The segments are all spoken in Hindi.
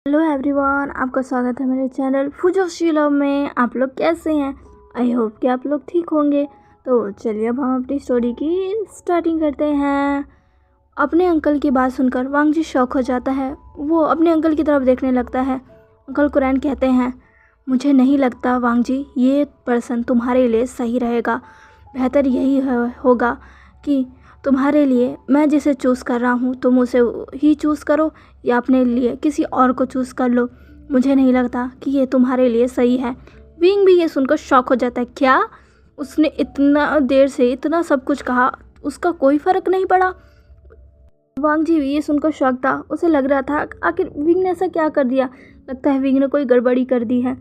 हेलो एवरीवन, आपका स्वागत है मेरे चैनल फूजोशी लव में। आप लोग कैसे हैं? आई होप कि आप लोग ठीक होंगे। तो चलिए अब हम अपनी स्टोरी की स्टार्टिंग करते हैं। अपने अंकल की बात सुनकर वांग जी शॉक हो जाता है। वो अपने अंकल की तरफ देखने लगता है। अंकल कुरैन कहते हैं, मुझे नहीं लगता वांग जी ये पर्सन तुम्हारे लिए सही रहेगा। बेहतर यही होगा कि तुम्हारे लिए मैं जिसे चूज़ कर रहा हूँ तुम उसे ही चूज़ करो या अपने लिए किसी और को चूज़ कर लो। मुझे नहीं लगता कि ये तुम्हारे लिए सही है। विंग भी ये सुनकर शॉक हो जाता है। क्या उसने इतना देर से इतना सब कुछ कहा, उसका कोई फ़र्क नहीं पड़ा? वांग जी भी ये सुनकर शॉक था। उसे लग रहा था आखिर विंग ने ऐसा क्या कर दिया। लगता है विंग ने कोई गड़बड़ी कर दी है।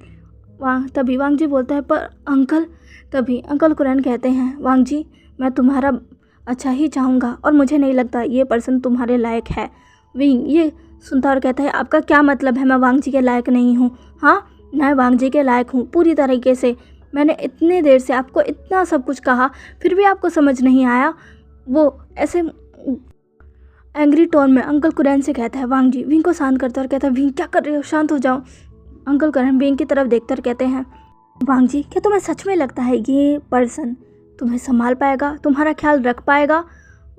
तभी वांग जी बोलता है, पर अंकल। तभी अंकल कुरैन कहते हैं, वांग जी मैं तुम्हारा अच्छा ही चाहूँगा और मुझे नहीं लगता ये पर्सन तुम्हारे लायक है। विंग ये सुनता और कहता है, आपका क्या मतलब है मैं वांग जी के लायक नहीं हूँ? हाँ, मैं वांग जी के लायक हूँ पूरी तरीके से। मैंने इतने देर से आपको इतना सब कुछ कहा फिर भी आपको समझ नहीं आया। वो ऐसे एंग्री टोन में अंकल कुरैन से कहता है। वांग जी विंग को शांत करता और कहता है, विंग क्या कर रहे हो, शांत हो जाओ। अंकल कुरैन विंग की तरफ देखकर कहते हैं, वांग जी क्या तुम्हें सच में लगता है ये पर्सन तुम्हें संभाल पाएगा, तुम्हारा ख्याल रख पाएगा?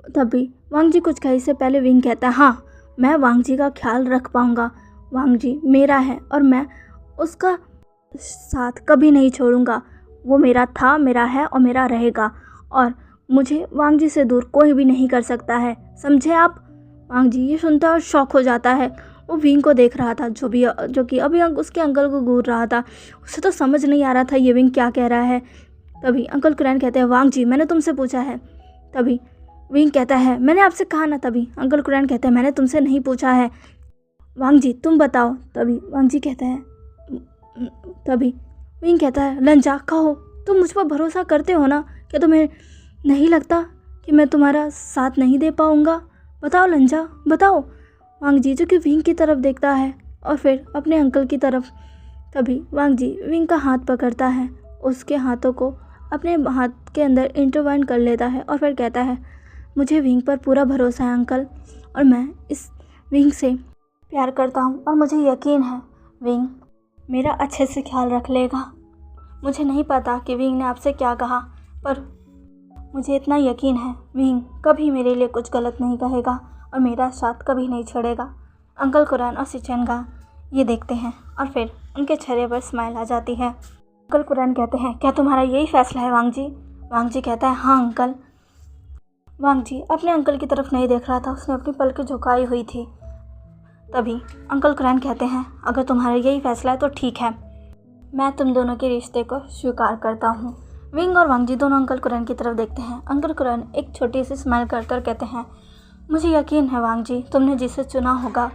तभी वांग जी कुछ कहे से पहले विंग कहता है, हाँ मैं वांग जी का ख्याल रख पाऊँगा। वांग जी मेरा है और मैं उसका साथ कभी नहीं छोड़ूंगा। वो मेरा था, मेरा है और मेरा रहेगा और मुझे वांग जी से दूर कोई भी नहीं कर सकता है, समझे आप? वांग जी ये सुनता और शॉक हो जाता है। वो विंग को देख रहा था जो कि अभी उसके अंकल को घूर रहा था। उसे तो समझ नहीं आ रहा था ये विंग क्या कह रहा है। तभी अंकल कुरैन कहते हैं, वांग जी मैंने तुमसे पूछा है। तभी विंग कहता है, मैंने आपसे कहा ना। तभी अंकल कुरैन कहते हैं, मैंने तुमसे नहीं पूछा है, वांग जी तुम बताओ। तभी वांग जी कहता है, तभी विंग कहता है, लंजा कहो तुम मुझ पर भरोसा करते हो ना? क्या तुम्हें नहीं लगता कि मैं तुम्हारा साथ नहीं दे पाऊँगा? बताओ लंजा बताओ। वांग जी जो कि विंग की तरफ देखता है और फिर अपने अंकल की तरफ। तभी वांग जी विंग का हाथ पकड़ता है, उसके हाथों को अपने हाथ के अंदर इंटरवाइन कर लेता है और फिर कहता है, मुझे विंग पर पूरा भरोसा है अंकल और मैं इस विंग से प्यार करता हूँ और मुझे यकीन है विंग मेरा अच्छे से ख्याल रख लेगा। मुझे नहीं पता कि विंग ने आपसे क्या कहा, पर मुझे इतना यकीन है विंग कभी मेरे लिए कुछ गलत नहीं कहेगा और मेरा साथ कभी नहीं छोड़ेगा। अंकल कुरैन और सिचेंगा ये देखते हैं और फिर उनके चेहरे पर स्माइल आ जाती है। अंकल कुरैन कहते हैं, क्या तुम्हारा यही फैसला है वांग जी? वांग जी कहता है, हाँ अंकल। वांग जी अपने अंकल की तरफ नहीं देख रहा था, उसने अपनी पलकें झुकाई हुई थी। तभी अंकल कुरैन कहते हैं, अगर तुम्हारा यही फैसला है तो ठीक है, मैं तुम दोनों के रिश्ते को स्वीकार करता हूँ। विंग और वांग जी दोनों अंकल कुरैन की तरफ देखते हैं। अंकल कुरैन एक छोटी सी स्माइल करते कहते हैं, मुझे यकीन है वांग जी तुमने जिसे चुना होगा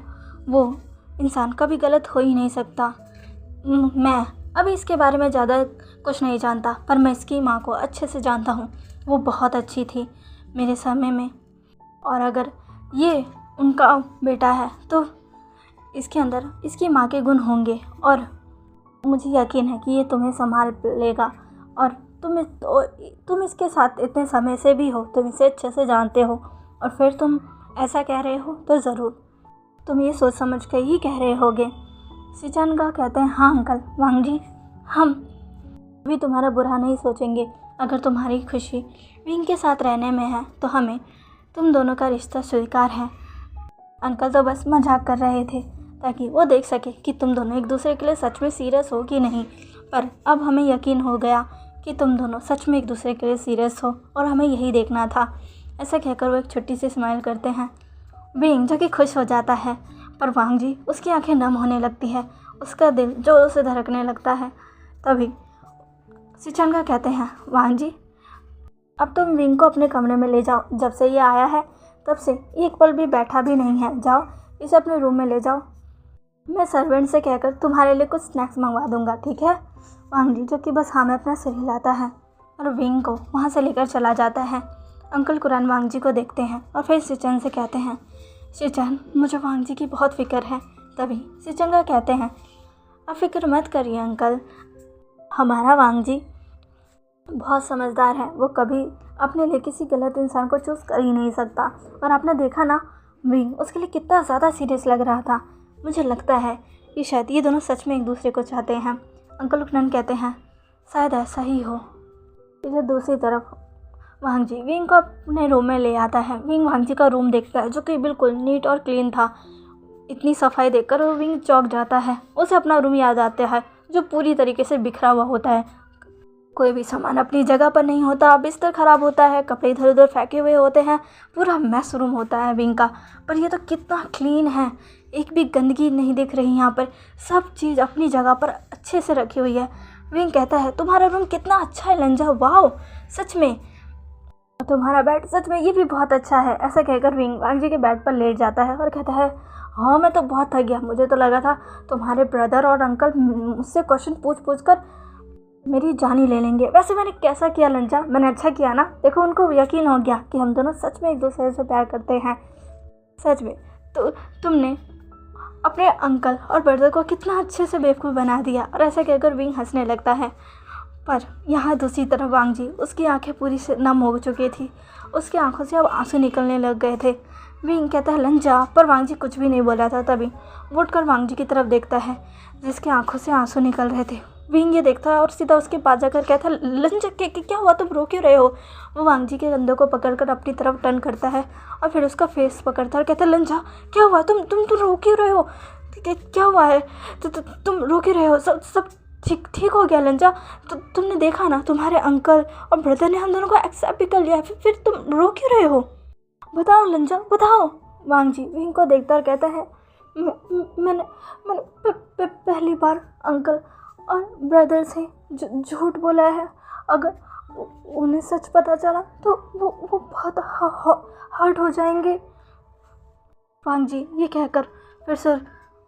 वो इंसान कभी गलत हो ही नहीं सकता। मैं अभी इसके बारे में ज़्यादा कुछ नहीं जानता, पर मैं इसकी माँ को अच्छे से जानता हूँ। वो बहुत अच्छी थी मेरे समय में और अगर ये उनका बेटा है तो इसके अंदर इसकी माँ के गुण होंगे और मुझे यकीन है कि ये तुम्हें संभाल लेगा और तुम इसके साथ इतने समय से भी हो, तुम इसे अच्छे से जानते हो और फिर तुम ऐसा कह रहे हो तो ज़रूर तुम ये सोच समझ के ही कह रहे होगे। सिचेंगा कहते हैं, हाँ अंकल। वांग जी हम भी तुम्हारा बुरा नहीं सोचेंगे। अगर तुम्हारी खुशी विंग के साथ रहने में है तो हमें तुम दोनों का रिश्ता स्वीकार है। अंकल तो बस मजाक कर रहे थे ताकि वो देख सके कि तुम दोनों एक दूसरे के लिए सच में सीरियस हो कि नहीं, पर अब हमें यकीन हो गया कि तुम दोनों सच में एक दूसरे के लिए सीरियस हो और हमें यही देखना था। ऐसा कहकर वो एक छोटी सी स्माइल करते हैं। विंग जो कि खुश हो जाता है, पर वांग जी उसकी आंखें नम होने लगती है, उसका दिल जोरों से धड़कने लगता है। तभी सिचेंगा कहते हैं, वांग जी अब तुम विंग को अपने कमरे में ले जाओ। जब से ये आया है तब से एक पल भी बैठा भी नहीं है, जाओ इसे अपने रूम में ले जाओ। मैं सर्वेंट से कहकर तुम्हारे लिए कुछ स्नैक्स मंगवा दूंगा, ठीक है? वांग जी जो कि बस हाँ में अपना सिर हिलाता है और विंग को वहाँ से लेकर चला जाता है। अंकल कुरैन वांग जी को देखते हैं और फिर सिचेंग से कहते हैं, सिचेंग मुझे वांग जी की बहुत फ़िक्र है। तभी सिचेंगा कहते हैं, अब फिक्र मत करिए अंकल, हमारा वांग जी बहुत समझदार है, वो कभी अपने लिए किसी गलत इंसान को चूज़ कर ही नहीं सकता। और आपने देखा ना विंग उसके लिए कितना ज़्यादा सीरियस लग रहा था। मुझे लगता है कि शायद ये दोनों सच में एक दूसरे को चाहते हैं। अंकल लुकनन कहते हैं शायद ऐसा ही हो। इधर दूसरी तरफ वांग जी विंग को अपने रूम में ले आता है। विंग वांग जी का रूम देखता है जो कि बिल्कुल नीट और क्लीन था। इतनी सफाई देखकर वो विंग चौंक जाता है। उसे अपना रूम याद आता है जो पूरी तरीके से बिखरा हुआ होता है। कोई भी सामान अपनी जगह पर नहीं होता, बिस्तर ख़राब होता है, कपड़े इधर उधर फेंके हुए होते हैं, पूरा मैस रूम होता है विंग का। पर ये तो कितना क्लीन है, एक भी गंदगी नहीं दिख रही यहाँ पर, सब चीज़ अपनी जगह पर अच्छे से रखी हुई है। विंग कहता है तुम्हारा रूम कितना अच्छा है लंजा, वाओ सच में, तुम्हारा बेड सच में ये भी बहुत अच्छा है। ऐसा कहकर विंग वांग जी के बेड पर लेट जाता है और कहता है हाँ मैं तो बहुत थक गया, मुझे तो लगा था तुम्हारे ब्रदर और अंकल मुझसे क्वेश्चन पूछ कर मेरी जान ही ले लेंगे। वैसे मैंने कैसा किया लंजा, मैंने अच्छा किया ना। देखो उनको यकीन हो गया कि हम दोनों सच में एक दूसरे से प्यार करते हैं। सच में तो तुमने अपने अंकल और ब्रदर को कितना अच्छे से बेवकूफ़ बना दिया। और ऐसा कहकर विंग हंसने लगता है। पर यहाँ दूसरी तरफ वांग जी, उसकी आंखें पूरी से नम हो चुकी थी, उसकी आंखों से अब आंसू निकलने लग गए थे। विंग कहता है लंजा, पर वांग जी कुछ भी नहीं बोला था। तभी वो उठकर वांग जी की तरफ देखता है जिसकी आंखों से आंसू निकल रहे थे। विंग ये देखता है और सीधा उसके पास जाकर कहता है लंजा क्या हुआ, तुम रो क्यों रहे हो। वो वांग जी के कंधों को पकड़कर अपनी तरफ टर्न करता है और फिर उसका फेस पकड़ता है और कहता है लंजा क्या हुआ, तुम रो क्यों रहे हो, क्या हुआ है, तुम रो क्यों रहे हो, सब ठीक हो गया लंजा। तो तुमने देखा ना, तुम्हारे अंकल और ब्रदर ने हम दोनों को एक्सेप्ट भी कर लिया, फिर तुम रो क्यों रहे हो, बताओ लंजा बताओ। वांग जी विंग को देखता और कहता है मैंने पहली बार अंकल और ब्रदर से झूठ बोला है। अगर उन्हें सच पता चला तो वो बहुत हर्ट हो जाएंगे। वांग जी ये कहकर फिर से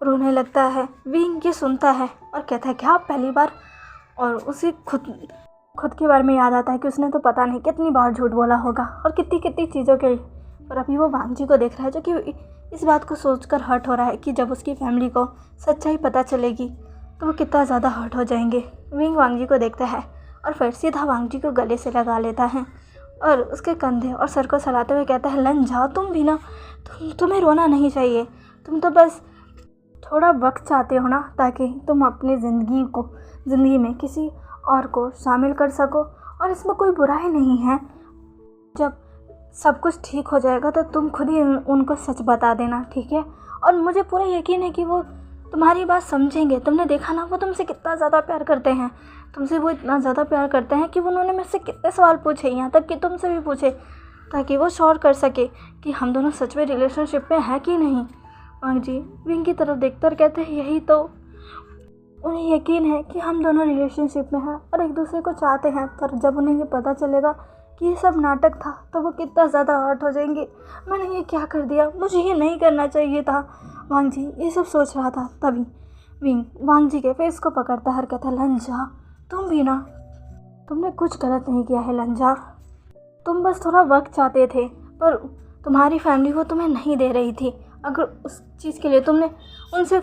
रोने लगता है। विंग ये सुनता है और कहता है क्या पहली बार, और उसे खुद के बारे में याद आता है कि उसने तो पता नहीं कितनी बार झूठ बोला होगा और कितनी चीज़ों के। पर अभी वो वांग जी को देख रहा है जो कि इस बात को सोचकर हर्ट हो रहा है कि जब उसकी फैमिली को सच्चाई पता चलेगी तो वो कितना ज़्यादा हर्ट हो जाएंगे। विंग वांग जी को देखता है और फिर सीधा वांग जी को गले से लगा लेता है और उसके कंधे और सर को सहलाते हुए कहता है लंजा तुम भी ना, तुम्हें रोना नहीं चाहिए, तुम तो बस थोड़ा वक्त चाहते हो ना ताकि तुम अपनी ज़िंदगी में किसी और को शामिल कर सको, और इसमें कोई बुराई नहीं है। जब सब कुछ ठीक हो जाएगा तो तुम खुद ही उनको सच बता देना, ठीक है। और मुझे पूरा यकीन है कि वो तुम्हारी बात समझेंगे। तुमने देखा ना वो तुमसे कितना ज़्यादा प्यार करते हैं, तुमसे वो इतना ज़्यादा प्यार करते हैं कि उन्होंने मुझसे कितने सवाल पूछे, यहाँ तक कि तुमसे भी पूछे, ताकि वो श्योर कर सके कि हम दोनों सच में रिलेशनशिप में हैं कि नहीं। वांग जी विंग की तरफ देखते और कहते हैं यही तो, उन्हें यकीन है कि हम दोनों रिलेशनशिप में हैं और एक दूसरे को चाहते हैं। पर जब उन्हें ये पता चलेगा कि ये सब नाटक था तो वो कितना ज़्यादा हर्ट हो जाएंगे। मैंने ये क्या कर दिया, मुझे ये नहीं करना चाहिए था। वांग जी ये सब सोच रहा था। तभी विंग वांग जी के फेस को पकड़ता है और कहता है लंजा तुम भी ना, तुमने कुछ गलत नहीं किया है लंजा, तुम बस थोड़ा वक्त चाहते थे पर तुम्हारी फैमिली वो तुम्हें नहीं दे रही थी। अगर उस चीज़ के लिए तुमने उनसे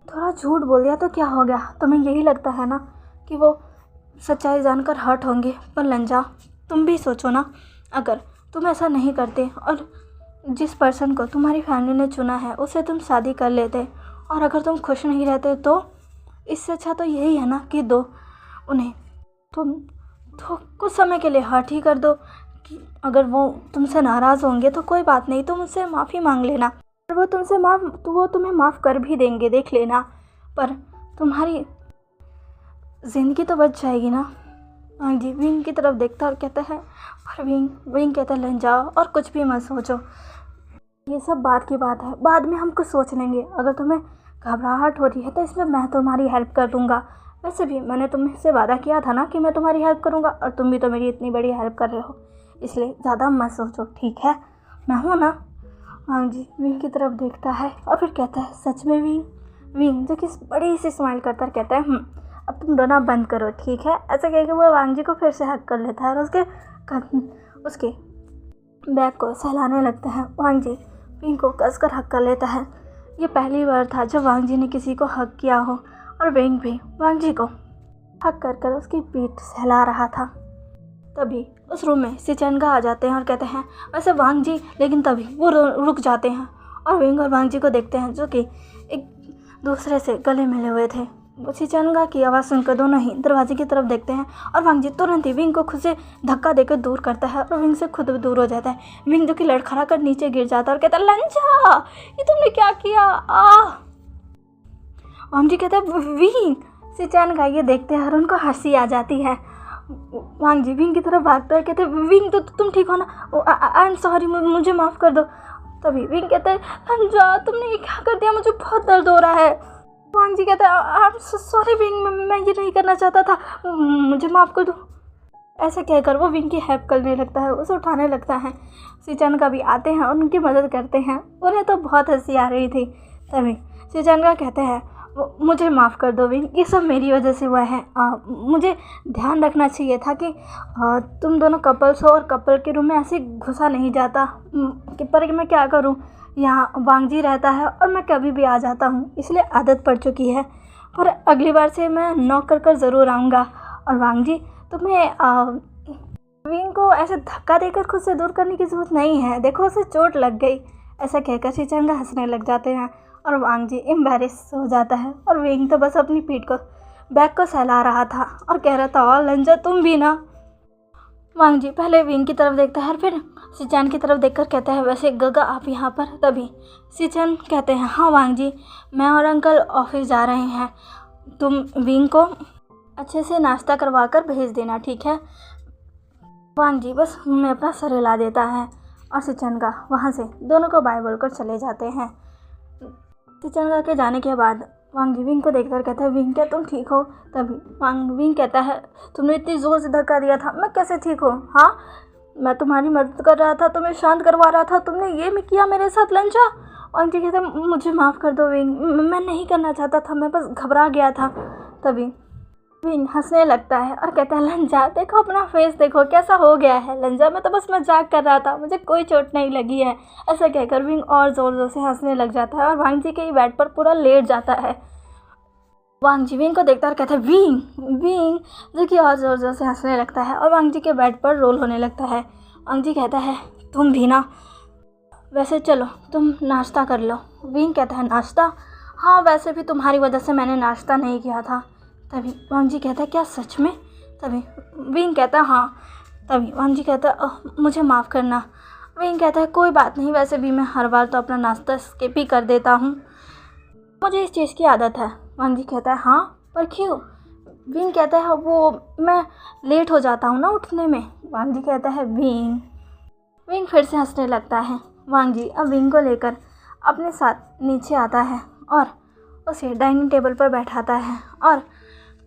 थोड़ा झूठ बोल दिया तो क्या हो गया। तुम्हें यही लगता है ना कि वो सच्चाई जानकर हर्ट होंगे। पर लंजा तुम भी सोचो ना, अगर तुम ऐसा नहीं करते और जिस पर्सन को तुम्हारी फैमिली ने चुना है उससे तुम शादी कर लेते, और अगर तुम खुश नहीं रहते तो इससे अच्छा तो यही है ना कि उन्हें तुम तो कुछ समय के लिए हर्ट ही कर दो। कि अगर वो तुमसे नाराज़ होंगे तो कोई बात नहीं, तुम उससे माफ़ी मांग लेना, और वो तुम्हें माफ़ कर भी देंगे, देख लेना। पर तुम्हारी ज़िंदगी तो बच जाएगी ना। हाँ जी विंग की तरफ देखता और कहता है, पर विंग कहता है लंजा और कुछ भी मत सोचो, ये सब बात की बात है, बाद में हम कुछ सोच लेंगे। अगर तुम्हें घबराहट हो रही है तो इसमें मैं तुम्हारी हेल्प कर दूँगा। वैसे भी मैंने तुमसे वादा किया था ना कि मैं तुम्हारी हेल्प करूँगा, और तुम भी तो मेरी इतनी बड़ी हेल्प कर रहे हो, इसलिए ज़्यादा मत सोचो, ठीक है, मैं हूँ ना। हाँ जी विंग की तरफ देखता है और फिर कहता है सच में विंग जो कि बड़ी सी स्माइल करता है कहता है अब तुम रोना बंद करो, ठीक है। ऐसा कह के वो वांग जी को फिर से हक कर लेता है और उसके बैग को सहलाने लगता है। वांग जी विंग को कसकर हक कर लेता है। ये पहली बार था जब वांग जी ने किसी को हक किया हो, और विंग भी वांग जी को हक कर उसकी पीठ सहला रहा था। तभी उस रूम में सिचेंगा आ जाते हैं और कहते हैं वैसे वांग जी, लेकिन तभी वो रुक जाते हैं और विंग और वांग जी को देखते हैं जो कि एक दूसरे से गले मिले हुए थे। सिचनगा की आवाज़ सुनकर दोनों ही दरवाजे की तरफ देखते हैं और वांग जी तुरंत ही विंग को खुद से धक्का देकर दूर करता है और विंग से खुद भी दूर हो जाता है। विंग जो कि लड़खड़ा कर नीचे गिर जाता है और कहता है लंजा, ये तुमने क्या किया? वांग जी कहता है विंग। सिचनगा ये देखते हैं और उनको हंसी आ जाती है। वांग जी विंग की तरफ भागता है, कहते हैं विंग तो तुम ठीक हो ना? आई एम सॉरी, मुझे माफ़ कर दो। तभी विंग कहता है लंजा, तुमने ये क्या कर दिया? मुझे बहुत दर्द हो रहा है। वांग जी कहता है आई एम सॉरी विंग, मैं ये नहीं करना चाहता था, मुझे माफ़ कर दो। ऐसे कहकर वो विंग की हेल्प करने लगता है, उसे उठाने लगता है। सिचनगा भी आते हैं और उनकी मदद करते हैं। उन्हें तो बहुत हंसी आ रही थी। तभी सिचनगा कहते हैं मुझे माफ़ कर दो विंग, ये सब मेरी वजह से हुआ है। मुझे ध्यान रखना चाहिए था कि तुम दोनों कपल्स हो और कपल के रूम में ऐसे घुसा नहीं जाता। पर मैं क्या करूं, यहाँ वांग जी रहता है और मैं कभी भी आ जाता हूँ, इसलिए आदत पड़ चुकी है। पर अगली बार से मैं नॉक कर ज़रूर आऊँगा। और वांग जी तुम्हें विंग को ऐसे धक्का देकर खुद से दूर करने की ज़रूरत नहीं है, देखो उसे चोट लग गई। ऐसा कहकर सिचनगा हंसने लग जाते हैं और वांग जी एम्बैरेस हो जाता है। और विंग तो बस अपनी पीठ को बैग को सहला रहा था और कह रहा था और लंजा तुम भी ना। वांग जी पहले विंग की तरफ देखता है और फिर सिचन की तरफ देखकर कहता है वैसे गगा आप यहाँ पर? तभी सिचन कहते हैं हाँ वांग जी, मैं और अंकल ऑफिस जा रहे हैं, तुम विंग को अच्छे से नाश्ता करवा कर भेज देना, ठीक है? वांग जी बस मैं अपना सर हिला देता है और सिचनगा वहाँ से दोनों को बाय बोलकर चले जाते हैं। सिचनगा के जाने के बाद वांग जी विंग को देखकर कहता है विंग क्या तुम ठीक हो? तभी विंग कहता है तुमने इतनी ज़ोर से धक्का दिया था, मैं कैसे ठीक हूँ? हाँ मैं तुम्हारी मदद कर रहा था, तुम्हें शांत करवा रहा था, तुमने ये भी किया मेरे साथ लंजा। वांग जी कहता है मुझे माफ़ कर दो विंग, मैं नहीं करना चाहता था, मैं बस घबरा गया था। तभी विंग हंसने लगता है और कहता है लंजा देखो अपना फेस देखो कैसा हो गया है। लंजा मैं तो बस मजाक कर रहा था, मुझे कोई चोट नहीं लगी है। ऐसा कहकर विंग और ज़ोर ज़ोर से हंसने लग जाता है और वांग जी के बेड पर पूरा लेट जाता है। वांग जी विंग को देखता है और कहता है विंग विंग, जो कि और ज़ोर ज़ोर से हंसने लगता है और वांग जी के बेड पर रोल होने लगता है। वांग जी कहता है तुम भी ना, वैसे चलो तुम नाश्ता कर लो। विंग कहता है नाश्ता? हाँ वैसे भी तुम्हारी वजह से मैंने नाश्ता नहीं किया था। तभी वांग जी कहता है क्या सच में? तभी विंग कहता है हाँ। तभी वांग जी कहता है मुझे माफ़ करना। विंग कहता है कोई बात नहीं, वैसे भी मैं हर बार तो अपना नाश्ता स्किप ही कर देता हूँ, मुझे इस चीज़ की आदत है। वांग जी कहता है हाँ पर क्यों? विंग कहता है वो मैं लेट हो जाता हूँ ना उठने में। वांग जी कहता है विंग फिर से हंसने लगता है। वांग जी अब विंग को लेकर अपने साथ नीचे आता है और उसे डाइनिंग टेबल पर बैठाता है और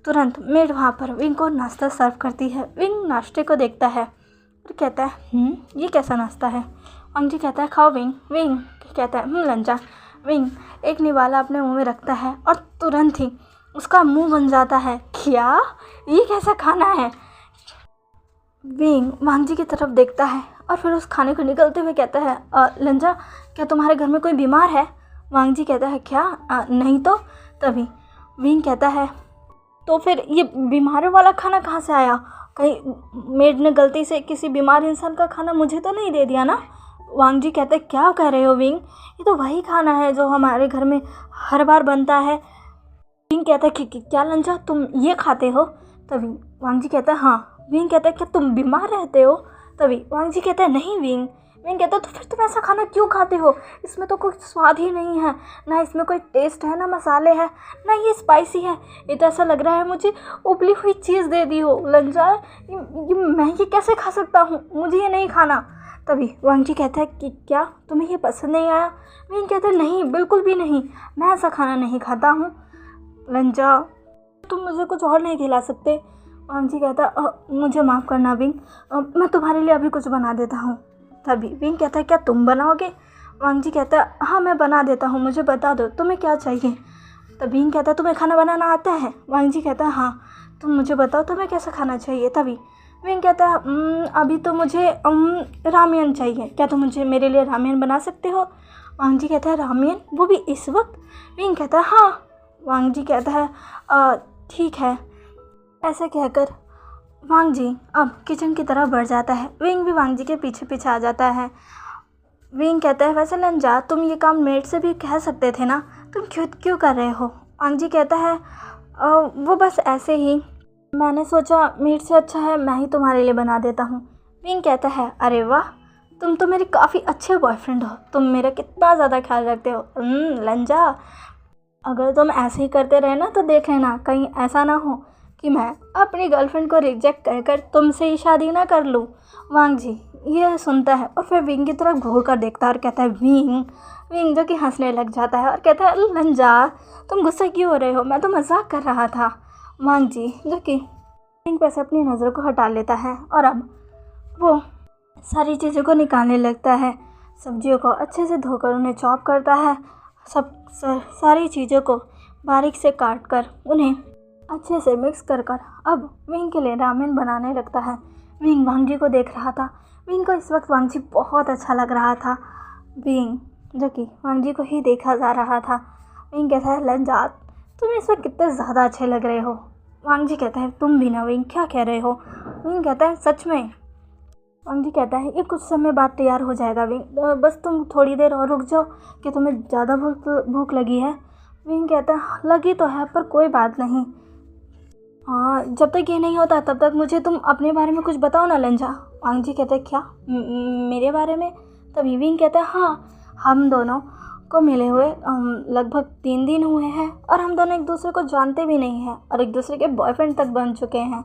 तुरंत मेड वहाँ पर विंग को नाश्ता सर्व करती है। विंग नाश्ते को देखता है और कहता है ये कैसा नाश्ता है? वांग जी कहता है खाओ विंग। विंग कहता है लंजा। विंग एक निवाला अपने मुंह में रखता है और तुरंत ही उसका मुंह बन जाता है। क्या ये कैसा खाना है? विंग वांग जी की तरफ देखता है और फिर उस खाने को निकलते हुए कहता है लंजा क्या तुम्हारे घर में कोई बीमार है? वांग जी कहता है क्या नहीं तो। तभी विंग कहता है तो फिर ये बीमारों वाला खाना कहाँ से आया? कहीं मेड ने गलती से किसी बीमार इंसान का खाना मुझे तो नहीं दे दिया ना? वांग जी कहते क्या कह रहे हो विंग, ये तो वही खाना है जो हमारे घर में हर बार बनता है। विंग कहता है कि क्या लंजा तुम ये खाते हो? तभी वांग जी कहता है हाँ। विंग कहता है क्या तुम बीमार रहते हो? तभी वांग जी कहता है नहीं विंग। विंग कहता है तो फिर तुम ऐसा खाना क्यों खाते हो? इसमें तो कोई स्वाद ही नहीं है, ना इसमें कोई टेस्ट है, ना मसाले हैं, ना ये स्पाइसी है। ये तो ऐसा लग रहा है मुझे उबली हुई चीज़ दे दी हो। लंजा मैं ये कैसे खा सकता हूँ, मुझे ये नहीं खाना। तभी वांग जी कहता है कि क्या तुम्हें ये पसंद नहीं आया? विंग कहता है नहीं बिल्कुल भी नहीं, मैं ऐसा खाना नहीं खाता हूँ। लंजा तुम मुझे कुछ और नहीं खिला सकते? वांग जी कहता मुझे माफ़ करना विंग, मैं तुम्हारे लिए अभी कुछ बना देता हूँ। तभी विंग कहता है क्या तुम बनाओगे? वांग जी कहता है हाँ मैं बना देता हूँ, मुझे बता दो तुम्हें क्या चाहिए। तभी विंग कहता है तुम्हें खाना बनाना आता है? वांग जी कहता है हाँ। तुम मुझे बताओ तुम्हें कैसा खाना चाहिए। तभी विंग कहता है अभी तो मुझे रामेन चाहिए, क्या तुम मुझे मेरे लिए रामेन बना सकते हो? वांग जी कहता है रामेन, वो भी इस वक्त? विंग कहता है हाँ। वांग जी कहता है ठीक है। ऐसे कहकर वांग जी अब किचन की तरफ बढ़ जाता है। विंग भी वांग जी के पीछे पीछे आ जाता है। विंग कहता है वैसे लंजा तुम ये काम मेड से भी कह सकते थे ना, तुम क्यों क्यों कर रहे हो? वांग जी कहता है वो बस ऐसे ही, मैंने सोचा मीट से अच्छा है मैं ही तुम्हारे लिए बना देता हूँ। विंग कहता है अरे वाह, तुम तो मेरे काफ़ी अच्छे बॉयफ्रेंड हो, तुम मेरा कितना ज़्यादा ख्याल रखते हो। लंजा, अगर तुम ऐसे ही करते रहे ना तो देख लेना कहीं ऐसा ना हो कि मैं अपनी गर्लफ्रेंड को रिजेक्ट कर कर तुमसे ही शादी ना कर लूँ। वांग जी ये सुनता है और फिर विंग की तरफ घूर कर देखता है और कहता है विंग। विंग जो कि हंसने लग जाता है और कहता है लंजा, तुम गुस्सा क्यों हो रहे हो, मैं तो मजाक कर रहा था। वांग जी जो कि विंग पर से अपनी नज़रों को हटा लेता है और अब वो सारी चीज़ों को निकालने लगता है। सब्जियों को अच्छे से धोकर उन्हें चॉप करता है, सारी चीज़ों को बारीक से काट कर उन्हें अच्छे से मिक्स कर कर अब विंग के लिए रामेन बनाने लगता है। विंग वांग जी को देख रहा था। विंग को इस वक्त वांग जी बहुत अच्छा लग रहा था। विंग जो कि वांग जी को ही देखा जा रहा था। विंग कहता है लंजा, तुम इस वक्त कितने ज़्यादा अच्छे लग रहे हो। वांग जी कहता है तुम भी ना विंग, क्या कह रहे हो? विंग कहता है सच में। वांग जी कहता है ये कुछ समय बाद तैयार हो जाएगा विंग, बस तुम थोड़ी देर और रुक जाओ कि तुम्हें ज़्यादा भूख लगी है। विंग कहता है लगी तो है पर कोई बात नहीं, हाँ जब तक ये नहीं होता तब तक मुझे तुम अपने बारे में कुछ बताओ ना लंजा। वांग जी कहते हैं क्या मेरे बारे में? तभी विंग कहता है हाँ, हम दोनों को मिले हुए लगभग 3 दिन हुए हैं और हम दोनों एक दूसरे को जानते भी नहीं हैं और एक दूसरे के बॉयफ्रेंड तक बन चुके हैं,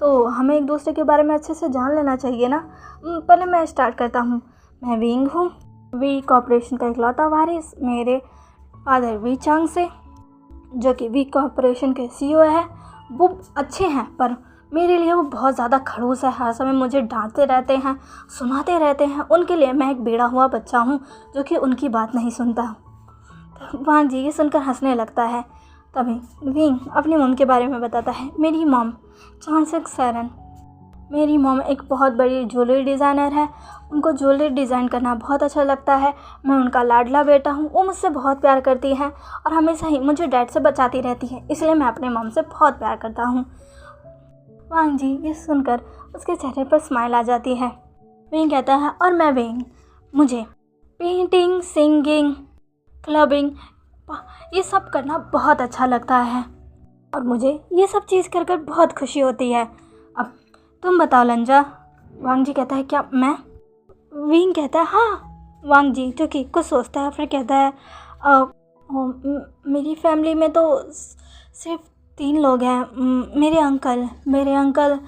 तो हमें एक दूसरे के बारे में अच्छे से जान लेना चाहिए ना। पहले मैं स्टार्ट करता हूँ। मैं विंग हूँ, वी कॉर्पोरेशन का इकलौता वारिस। मेरे फादर वी चांग से जो कि वी कॉर्पोरेशन के CEO है, वो अच्छे हैं पर मेरे लिए वो बहुत ज़्यादा खड़ूस है, हर समय मुझे डांटते रहते हैं, सुनाते रहते हैं। उनके लिए मैं एक बेड़ा हुआ बच्चा हूँ जो कि उनकी बात नहीं सुनता। वांग जी ये सुनकर हंसने लगता है। तभी विंग अपनी मॉम के बारे में बताता है। मेरी मॉम चांसेक सैरन, मेरी मॉम एक बहुत बड़ी ज्वेलरी डिज़ाइनर है, उनको ज्वेलरी डिज़ाइन करना बहुत अच्छा लगता है। मैं उनका लाडला बेटा हूँ, वो मुझसे बहुत प्यार करती है और हमेशा ही मुझे डैड से बचाती रहती है, इसलिए मैं अपने मॉम से बहुत प्यार करता हूँ। वांग जी ये सुनकर उसके चेहरे पर स्माइल आ जाती है। विंग कहता है और मैं विंग, मुझे पेंटिंग, सिंगिंग, क्लबिंग ये सब करना बहुत अच्छा लगता है और मुझे ये सब चीज़ कर कर बहुत खुशी होती है। अब तुम बताओ लंजा। वांग जी कहता है क्या मैं? विंग कहता है हाँ। वांग जी जो कि कुछ सोचता है फिर कहता है मेरी फैमिली में तो सिर्फ 3 लोग हैं। मेरे अंकल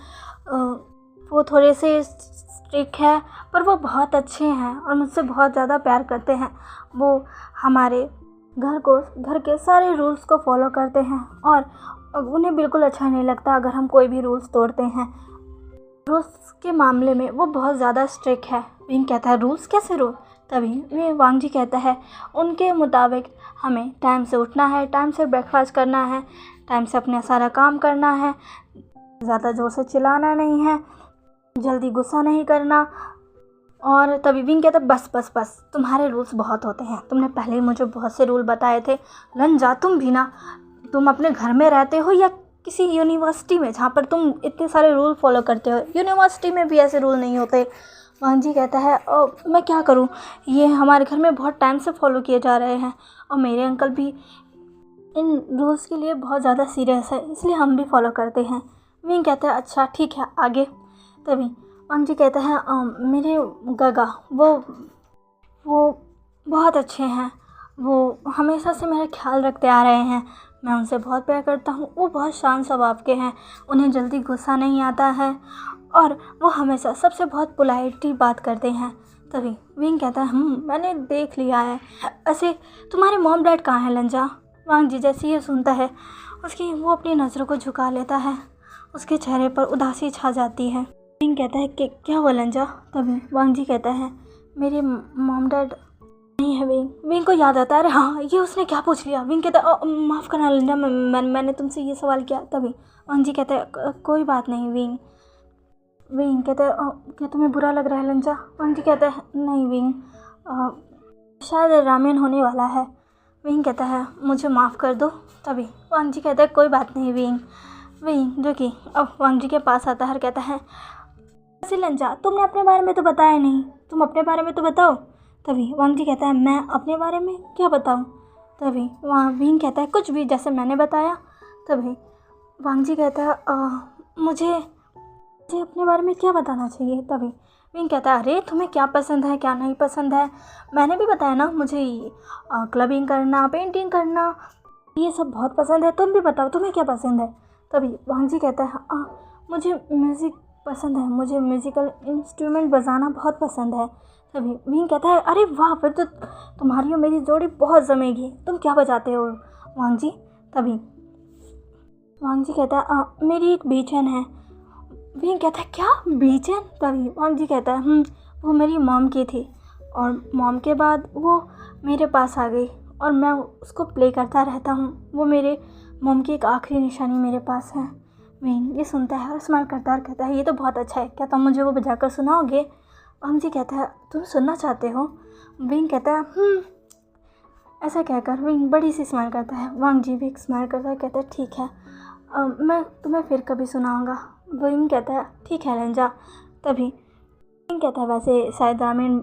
वो थोड़े से स्ट्रिक्ट है पर वो बहुत अच्छे हैं और मुझसे बहुत ज़्यादा प्यार करते हैं। वो हमारे घर के सारे रूल्स को फॉलो करते हैं और उन्हें बिल्कुल अच्छा नहीं लगता अगर हम कोई भी रूल्स तोड़ते हैं। रूल्स के मामले में वो बहुत ज़्यादा स्ट्रिक्ट है। विंग कहता है रूल्स, कैसे रूल? तभी वे वांग जी कहता है उनके मुताबिक हमें टाइम से उठना है, टाइम से ब्रेकफास्ट करना है, टाइम से अपना सारा काम करना है, ज़्यादा ज़ोर से चिल्लाना नहीं है, जल्दी गुस्सा नहीं करना। और तभी विंग कहता है बस बस बस, तुम्हारे रूल्स बहुत होते हैं, तुमने पहले ही मुझे बहुत से रूल बताए थे। लंजा तुम भी ना, तुम अपने घर में रहते हो या किसी यूनिवर्सिटी में जहाँ पर तुम इतने सारे रूल फॉलो करते हो? यूनिवर्सिटी में भी ऐसे रूल नहीं होते। वांग जी कहता है मैं क्या करूँ, ये हमारे घर में बहुत टाइम से फॉलो किए जा रहे हैं और मेरे अंकल भी इन रूल्स के लिए बहुत ज़्यादा सीरियस है, इसलिए हम भी फॉलो करते हैं। विंग कहता है अच्छा ठीक है आगे। तभी वांग जी कहता है मेरे गगा वो बहुत अच्छे हैं, वो हमेशा से मेरा ख्याल रखते आ रहे हैं, मैं उनसे बहुत प्यार करता हूँ। वो बहुत शांत स्वभाव के हैं, उन्हें जल्दी गुस्सा नहीं आता है और वो हमेशा सबसे बहुत पोलाइटली बात करते हैं। तभी विंग कहता है मैंने देख लिया है। ऐसे तुम्हारे मॉम डैड कहाँ हैं लंजा? वांग जी जैसे ये सुनता है वो अपनी नज़रों को झुका लेता है, उसके चेहरे पर उदासी छा जाती है। विंग कहता है कि क्या हुआ लंजा? तभी वांग जी कहता है मेरे मॉम डैड नहीं है। विंग को याद आता है अरे हाँ ये उसने क्या पूछ लिया। विंग कहता है माफ़ करना लंजा, मैंने तुमसे ये सवाल किया। तभी वांग जी कहता है कोई बात नहीं विंग। विंग कहता है क्या तुम्हें बुरा लग रहा है लंजा? वांग जी कहता है नहीं विंग, शायद रामेन होने वाला है। विंग कहता है मुझे माफ़ कर दो। तभी वांग जी कहता है कोई बात नहीं विंग। विंग जो कि अब वांग जी के पास आता है और कहता है ऐसे लंजा तुमने अपने बारे में तो बताया नहीं, तुम अपने बारे में तो बताओ। तभी वांग जी कहता है मैं अपने बारे में क्या बताऊँ? तभी वहाँ विंग कहता है कुछ भी जैसे मैंने बताया। तभी वांग जी कहता है मुझे अपने बारे में क्या बताना चाहिए। तभी विंग कहता है अरे तुम्हें क्या पसंद है क्या नहीं पसंद है, मैंने भी बताया ना मुझे क्लबिंग करना, पेंटिंग करना, ये सब बहुत पसंद है, तुम भी बताओ तुम्हें क्या पसंद है। तभी वांग जी कहता है मुझे म्यूज़िक पसंद है, मुझे म्यूज़िकल इंस्ट्रूमेंट बजाना बहुत पसंद है। तभी विंग कहता है अरे वाह, फिर तो तुम्हारी और मेरी जोड़ी बहुत जमेगी, तुम क्या बजाते हो वांग जी। तभी वांग जी कहता है मेरी एक बेचैन है। विंग कहता है क्या बेचैन। तभी वांग जी कहता है वो मेरी मॉम की थी और मॉम के बाद वो मेरे पास आ गई और मैं उसको प्ले करता रहता हूँ, वो मेरे मॉम की एक आखिरी निशानी मेरे पास है। विंग ये सुनता है और स्माइल करता है और कहता है ये तो बहुत अच्छा है, क्या तुम मुझे वो बजा कर सुनाओगे। वांग जी कहता है तुम सुनना चाहते हो। विंग कहता है ऐसा कहकर विंग बड़ी सी स्माइल करता है। वांग जी भी एक स्माइल करता है, कहता है ठीक है मैं तुम्हें फिर कभी सुनाऊंगा। विंग कहता है ठीक है लंजा। तभी विंग कहता है वैसे शायद रामेन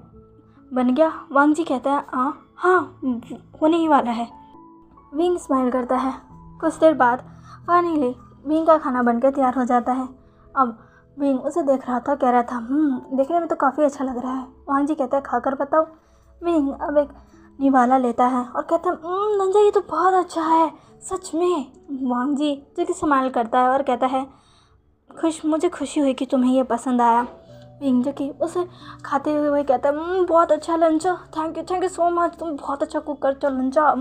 बन गया। वांग जी कहता है हाँ होने ही वाला है। विंग स्माइल करता है। कुछ देर बाद फाइनली विंग का खाना बनकर तैयार हो जाता है। अब विंग उसे देख रहा था, कह रहा था देखने में तो काफ़ी अच्छा लग रहा है। वांग जी कहता है खाकर बताओ। विंग अब एक निवाला लेता है और कहता है नंजा ये तो बहुत अच्छा है सच में। वांग जी जो कि स्माइल करता है और कहता है मुझे खुशी हुई कि तुम्हें ये पसंद आया। विंग जो कि उसे खाते हुए कहता है बहुत अच्छा लंचा, थैंक यू सो मच, तुम बहुत अच्छा कुक करते हो लंचा।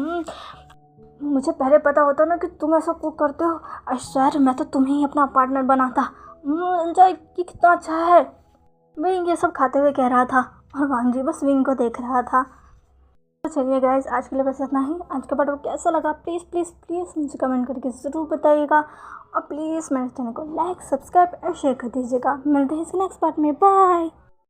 मुझे पहले पता होता ना कि तुम ऐसा कुक करते हो, आई स्वेयर मैं तो तुम्हें ही अपना पार्टनर बनाता। लंचा ये कितना अच्छा है। विंग ये सब खाते हुए कह रहा था और वांग जी बस विंग को देख रहा था। तो चलिए गाइस आज के लिए बस इतना ही। आज का पार्ट कैसा लगा प्लीज़ प्लीज़ प्लीज़ मुझे कमेंट करके ज़रूर बताइएगा और प्लीज़ मेरे चैनल को लाइक सब्सक्राइब और शेयर कर दीजिएगा। मिलते हैं इसके नेक्स्ट पार्ट में, बाय।